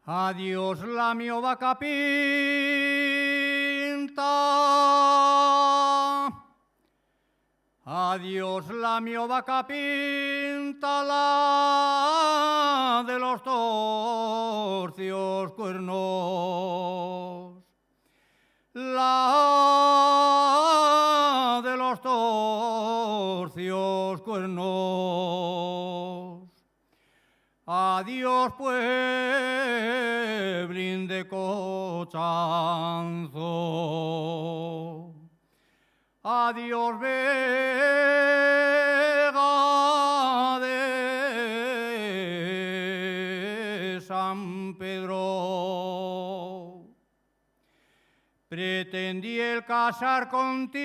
Adiós la mio vaca pinta. Adiós la mio vaca pinta, la de los torcios cuernos. La de los torcios cuernos. Adiós, pueblín de Cochanzo. Adiós, Vega de San Pedro. Pretendí el casar contigo.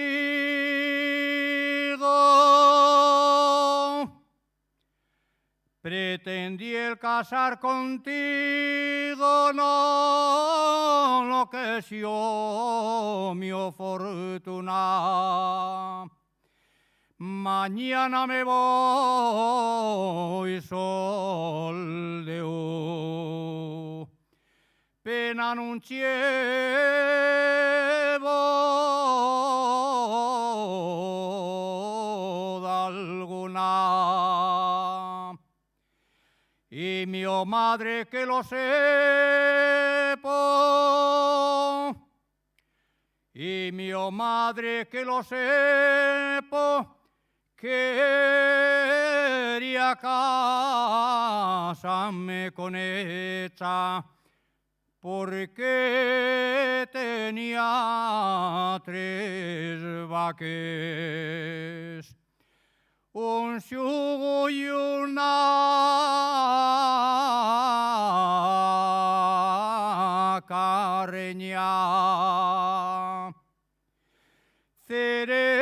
Pretendí el casar contigo, no lo que yo mi fortuna. Mañana me voy sol de pena non llevo d'alguna. Y mi madre que lo sepo, y mi madre que lo sepo, quería casarme con ella, porque tenía 3 vaques, un yugo y una carreña. Cereces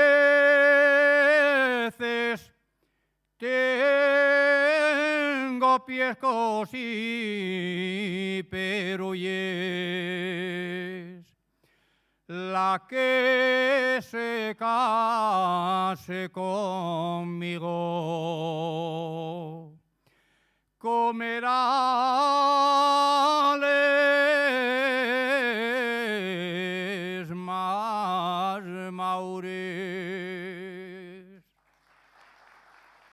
tengo piescos y peruyes. La que se case conmigo comerá